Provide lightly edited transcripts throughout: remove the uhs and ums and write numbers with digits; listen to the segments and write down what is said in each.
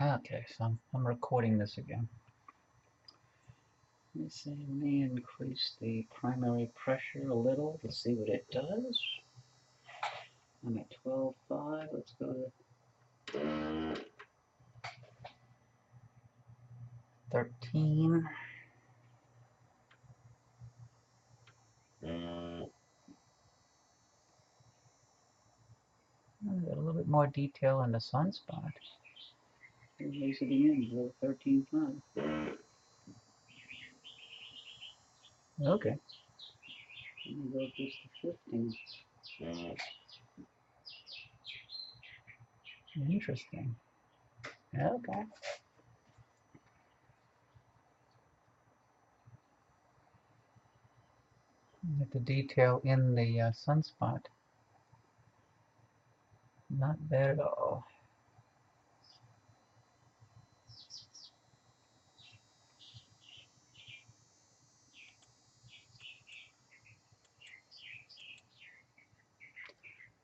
Okay, so I'm recording this again. Let me see, let me increase the primary pressure a little to see what it does. I'm at 12.5, let's go to 13. Got a little bit more detail in the sunspot. Raise it again, go 13.5. Okay. Let me go just to 15. Interesting. Okay. Get the detail in the sunspot. Not bad at all.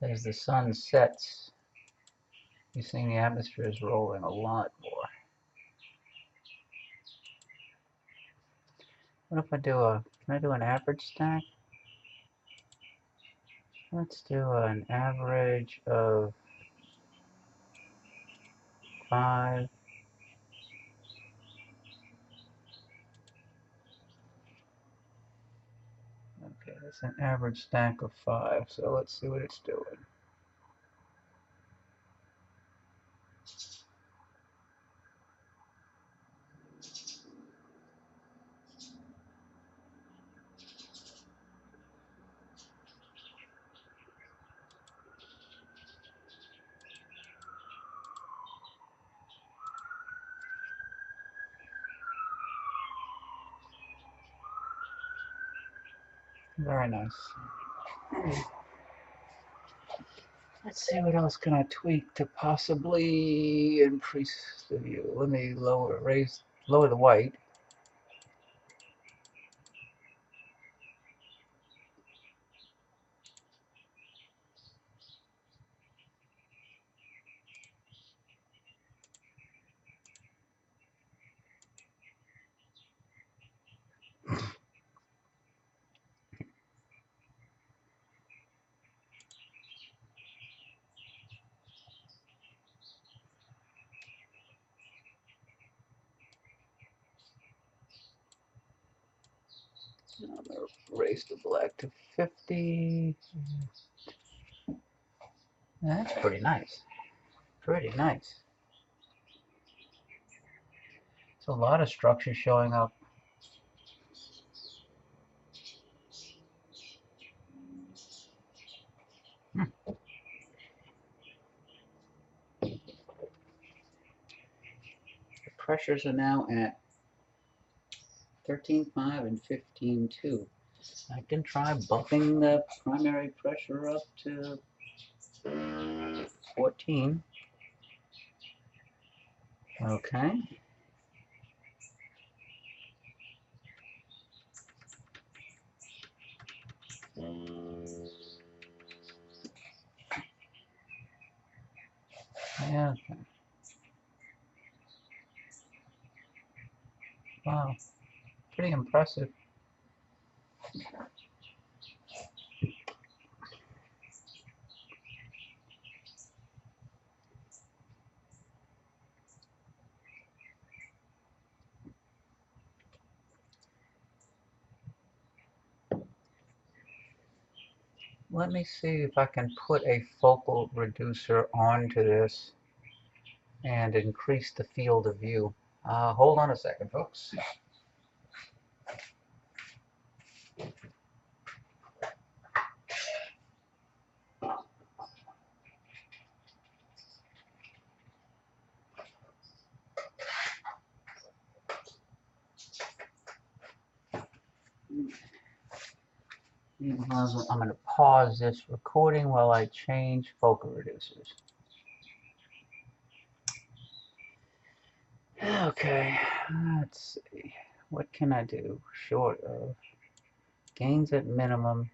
As the sun sets, you're seeing the atmosphere is rolling a lot more. What if I do can I do an average stack? Let's do an average of 5. Okay, that's an average stack of 5, so let's see what it's doing. Very nice. Let's see what else can I tweak to possibly increase the view. Let me lower the white. I'm going to raise the black to 50. That's pretty nice. Pretty nice. It's a lot of structure showing up. The pressures are now at 13.5 and 15.2. I can try bumping the primary pressure up to 14. Okay. Yeah. Okay. Wow. Pretty impressive. Let me see if I can put a focal reducer onto this and increase the field of view. Hold on a second, folks. I'm going to pause this recording while I change focal reducers. Okay, let's see. What can I do short of gains at minimum?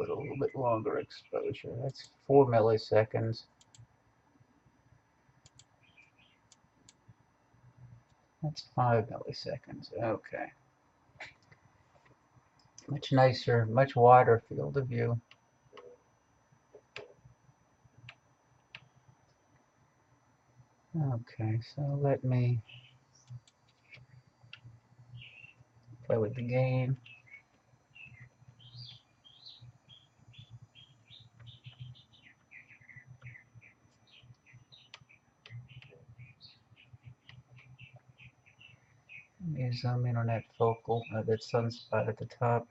it a little bit longer exposure. That's 4 milliseconds. That's 5 milliseconds. Okay. Much nicer, much wider field of view. Okay, so let me play with the gain. Let me zoom in on that focal, that sunspot at the top.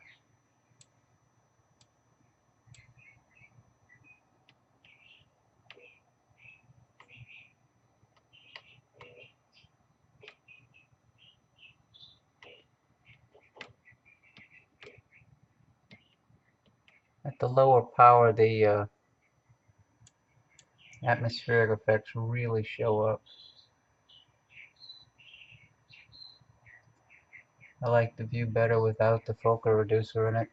At the lower power, the atmospheric effects really show up. I like the view better without the focal reducer in it.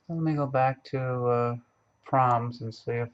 Let me go back to proms and see if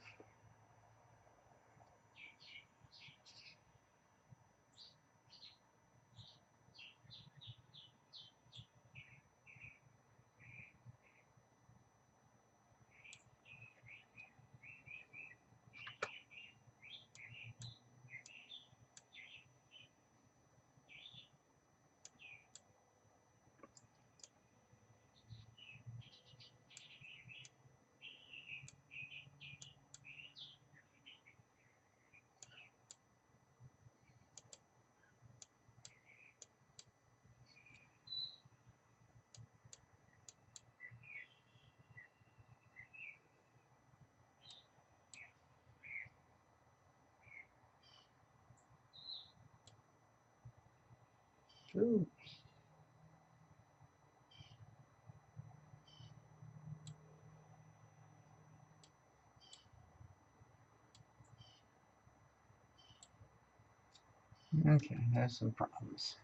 ooh. Okay, there's some problems.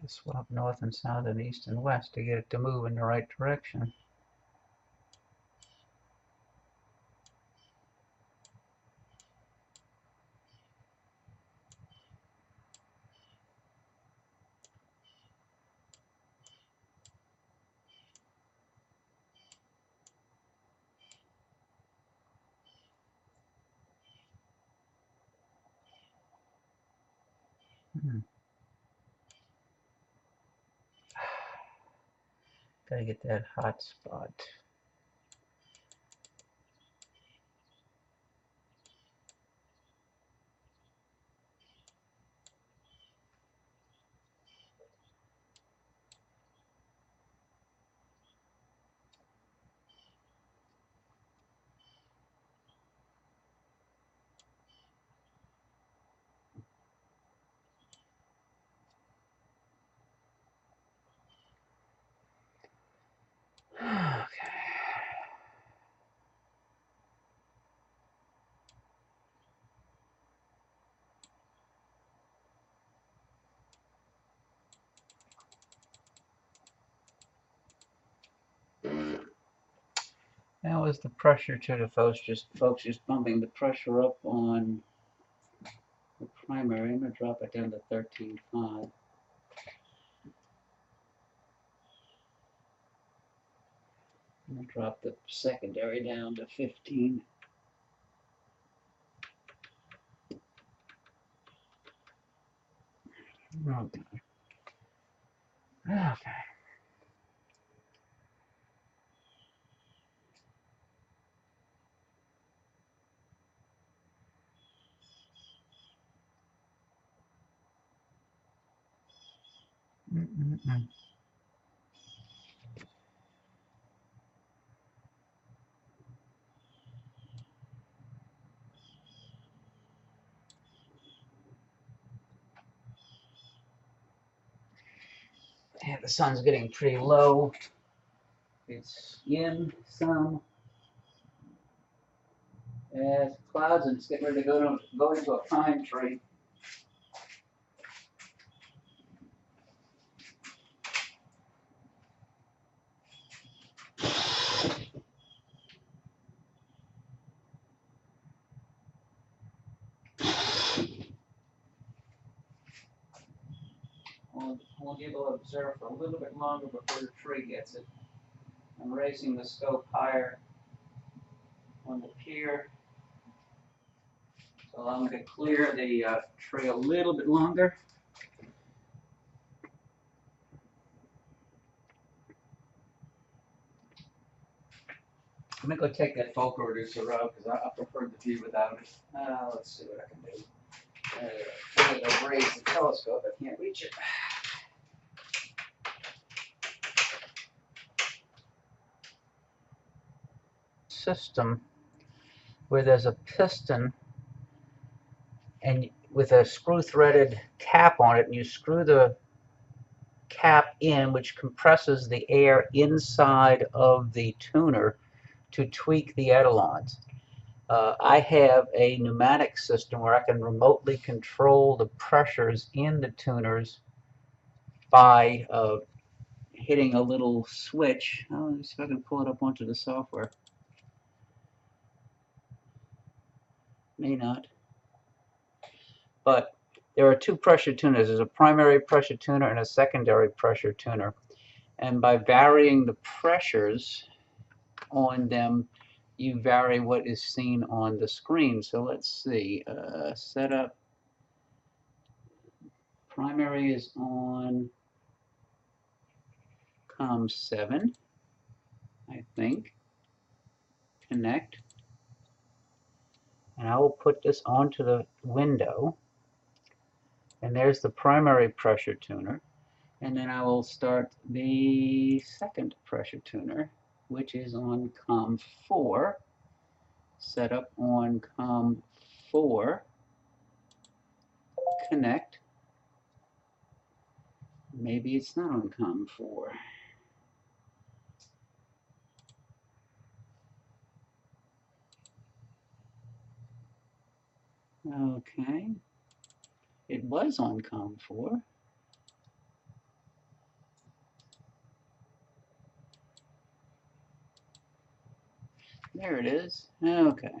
Swap north and south and east and west to get it to move in the right direction. Gotta get that hot spot. Okay. That was the pressure to the folks just bumping the pressure up on the primary. I'm gonna drop it down to 13.5. I'm gonna drop the secondary down to 15. Okay. Okay. Mm-mm-mm. And the sun's getting pretty low. It's in some clouds, and it's getting ready to go into a pine tree. We'll be able to observe for a little bit longer before the tree gets it. I'm raising the scope higher on the pier, so I'm going to clear the tree a little bit longer. I'm going to go take that focal reducer out because I prefer the view without it. Let's see what I can do. I'm going to raise the telescope. I can't reach it. System where there's a piston and with a screw threaded cap on it, and you screw the cap in, which compresses the air inside of the tuner to tweak the ailerons. I have a pneumatic system where I can remotely control the pressures in the tuners by hitting a little switch. Let me see if I can pull it up onto the software. May not. But there are two pressure tuners. There's a primary pressure tuner and a secondary pressure tuner. And by varying the pressures on them, you vary what is seen on the screen. So let's see. Setup. Primary is on COM7, I think. Connect. And I will put this onto the window. And there's the primary pressure tuner. And then I will start the second pressure tuner, which is on COM4. Set up on COM4. Connect. Maybe it's not on COM4. Okay. It was on COM4. There it is. Okay.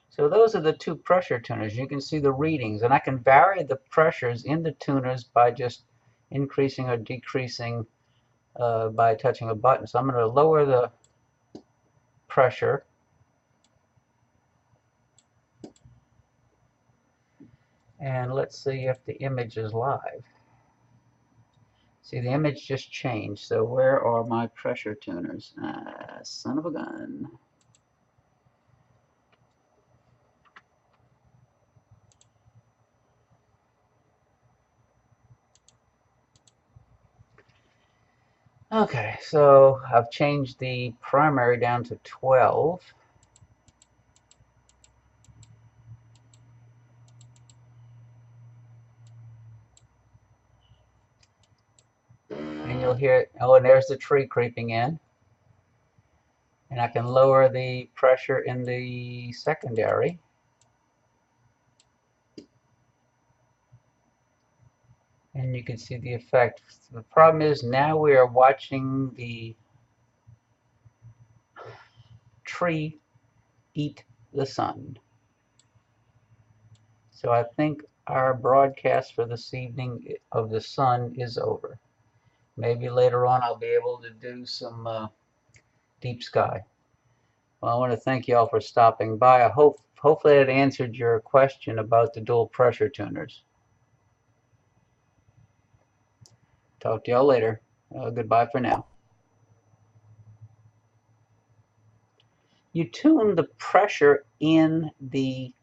So those are the two pressure tuners. You can see the readings, and I can vary the pressures in the tuners by just increasing or decreasing by touching a button. So I'm going to lower the pressure. And let's see if the image is live. See, the image just changed. So where are my pressure tuners? Son of a gun. Okay, so I've changed the primary down to 12. And you'll hear, oh, and there's the tree creeping in. And I can lower the pressure in the secondary. And you can see the effect. The problem is now we are watching the tree eat the sun. So I think our broadcast for this evening of the sun is over. Maybe later on I'll be able to do some deep sky. Well, I want to thank you all for stopping by. Hopefully that answered your question about the dual pressure tuners. Talk to y'all later. Goodbye for now. You tune the pressure in the